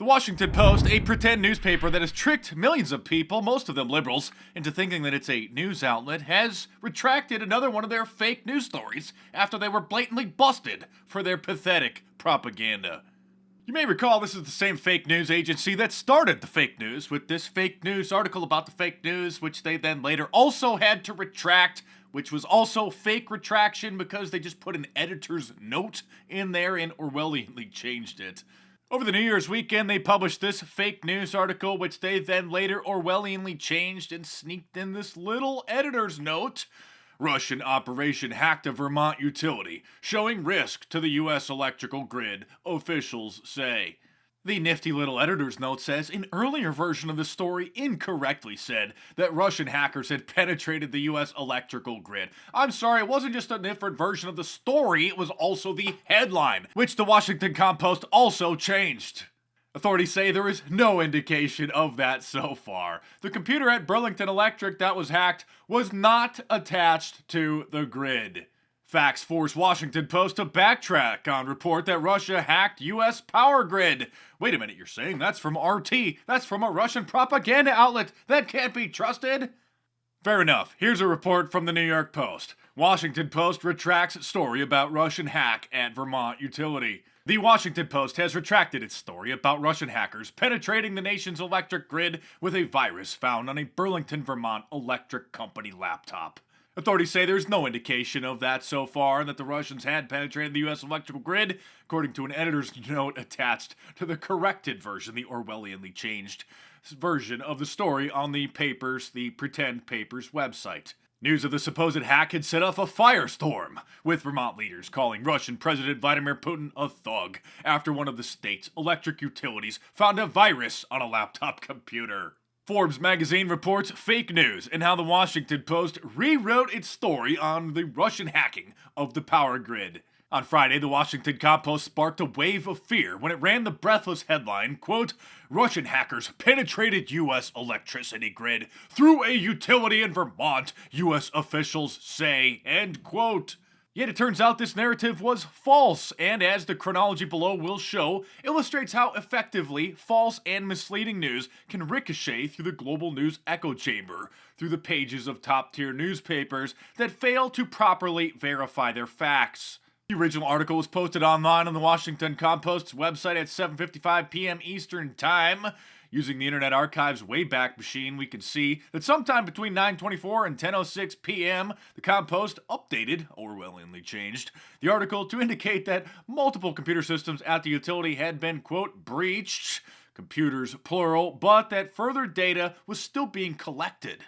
The Washington Post, a pretend newspaper that has tricked millions of people, most of them liberals, into thinking that it's a news outlet, has retracted another one of their fake news stories after they were blatantly busted for their pathetic propaganda. You may recall this is the same fake news agency that started the fake news with this fake news article about the fake news, which they then later also had to retract, which was also fake retraction because they just put an editor's note in there and Orwellianly changed it. Over the New Year's weekend, they published this fake news article, which they then later Orwellianly changed and sneaked in this little editor's note. Russian operation hacked a Vermont utility, showing risk to the U.S. electrical grid, officials say. The nifty little editor's note says an earlier version of the story incorrectly said that Russian hackers had penetrated the U.S. electrical grid. I'm sorry, it wasn't just a different version of the story, it was also the headline, which the Washington Compost also changed. Authorities say there is no indication of that so far. The computer at Burlington Electric that was hacked was not attached to the grid. Facts force Washington Post to backtrack on report that Russia hacked U.S. power grid. Wait a minute, you're saying that's from RT? That's from a Russian propaganda outlet. That can't be trusted? Fair enough. Here's a report from the New York Post. Washington Post retracts story about Russian hack at Vermont utility. The Washington Post has retracted its story about Russian hackers penetrating the nation's electric grid with a virus found on a Burlington, Vermont electric company laptop. Authorities say there's no indication of that so far, and that the Russians had penetrated the U.S. electrical grid, according to an editor's note attached to the corrected version, the Orwellianly changed version of the story on the pretend paper's website. News of the supposed hack had set off a firestorm, with Vermont leaders calling Russian President Vladimir Putin a thug after one of the state's electric utilities found a virus on a laptop computer. Forbes magazine reports fake news and how the Washington Post rewrote its story on the Russian hacking of the power grid. On Friday, the Washington Compost sparked a wave of fear when it ran the breathless headline, quote, Russian hackers penetrated U.S. electricity grid through a utility in Vermont, U.S. officials say, end quote. Yet it turns out this narrative was false, and as the chronology below will show, illustrates how effectively false and misleading news can ricochet through the global news echo chamber, through the pages of top-tier newspapers that fail to properly verify their facts. The original article was posted online on the Washington Compost's website at 7:55 p.m. Eastern Time. Using the Internet Archive's Wayback Machine, we can see that sometime between 9:24 and 10:06 p.m., the Compost updated, Orwellianly changed, the article to indicate that multiple computer systems at the utility had been, quote, breached, computers plural, but that further data was still being collected.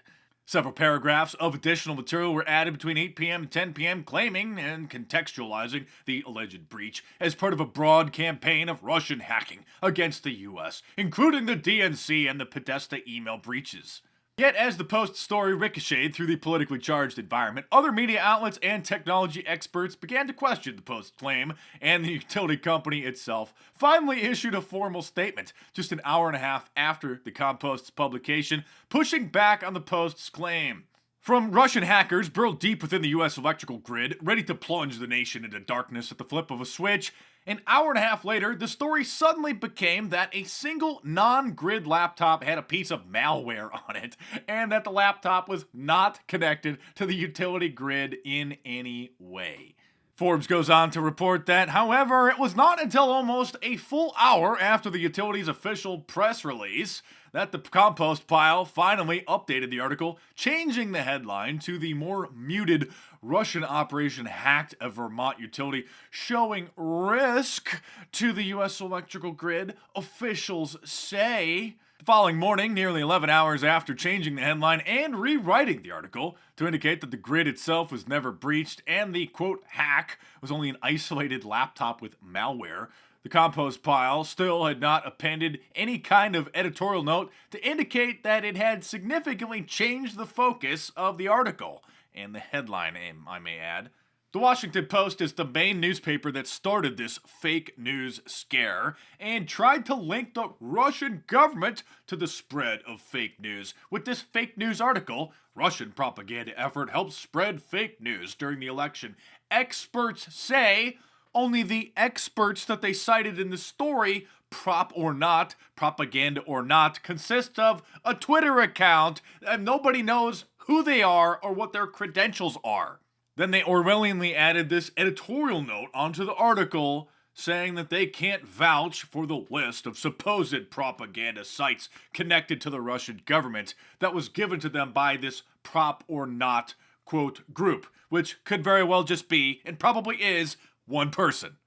Several paragraphs of additional material were added between 8 p.m. and 10 p.m. claiming and contextualizing the alleged breach as part of a broad campaign of Russian hacking against the U.S., including the DNC and the Podesta email breaches. Yet as the Post's story ricocheted through the politically charged environment, other media outlets and technology experts began to question the Post's claim, and the utility company itself finally issued a formal statement just an hour and a half after the Compost's publication, pushing back on the Post's claim. From Russian hackers burrowed deep within the U.S. electrical grid, ready to plunge the nation into darkness at the flip of a switch, an hour and a half later, the story suddenly became that a single non-grid laptop had a piece of malware on it, and that the laptop was not connected to the utility grid in any way. Forbes goes on to report that, however, it was not until almost a full hour after the utility's official press release that the Compost pile finally updated the article, changing the headline to the more muted Russian operation hacked a Vermont utility, showing risk to the U.S. electrical grid, officials say. The following morning, nearly 11 hours after changing the headline and rewriting the article to indicate that the grid itself was never breached and the, quote, hack was only an isolated laptop with malware, the Compost pile still had not appended any kind of editorial note to indicate that it had significantly changed the focus of the article, and the headline, I may add. The Washington Post is the main newspaper that started this fake news scare and tried to link the Russian government to the spread of fake news. With this fake news article, Russian propaganda effort helped spread fake news during the election. Experts say Only the experts that they cited in the story, prop or not, propaganda or not, consist of a Twitter account, and nobody knows who they are or what their credentials are. Then they Orwellianly added this editorial note onto the article saying that they can't vouch for the list of supposed propaganda sites connected to the Russian government that was given to them by this prop or not, quote, group, which could very well just be, and probably is, one person.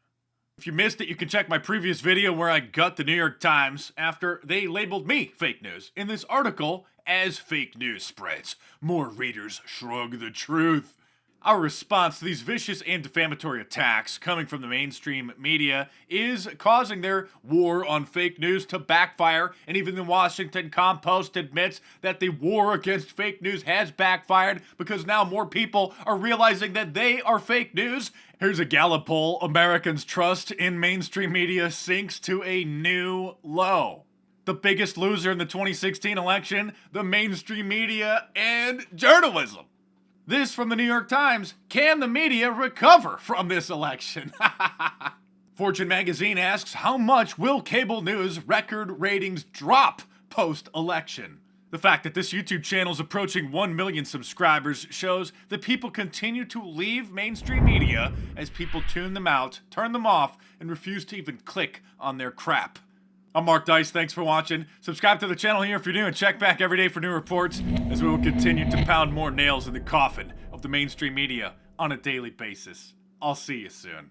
If you missed it, you can check my previous video where I gut the New York Times after they labeled me fake news in this article as fake news spreads. More readers shrug the truth. Our response to these vicious and defamatory attacks coming from the mainstream media is causing their war on fake news to backfire, and even the Washington Compost admits that the war against fake news has backfired because now more people are realizing that they are fake news. Here's a Gallup poll: Americans' trust in mainstream media sinks to a new low. The biggest loser in the 2016 election, the mainstream media and journalism. This from the New York Times: can the media recover from this election? Fortune magazine asks, how much will cable news record ratings drop post-election? The fact that this YouTube channel is approaching 1 million subscribers shows that people continue to leave mainstream media as people tune them out, turn them off, and refuse to even click on their crap. I'm Mark Dice, thanks for watching. Subscribe to the channel here if you're new, and check back every day for new reports as we will continue to pound more nails in the coffin of the mainstream media on a daily basis. I'll see you soon.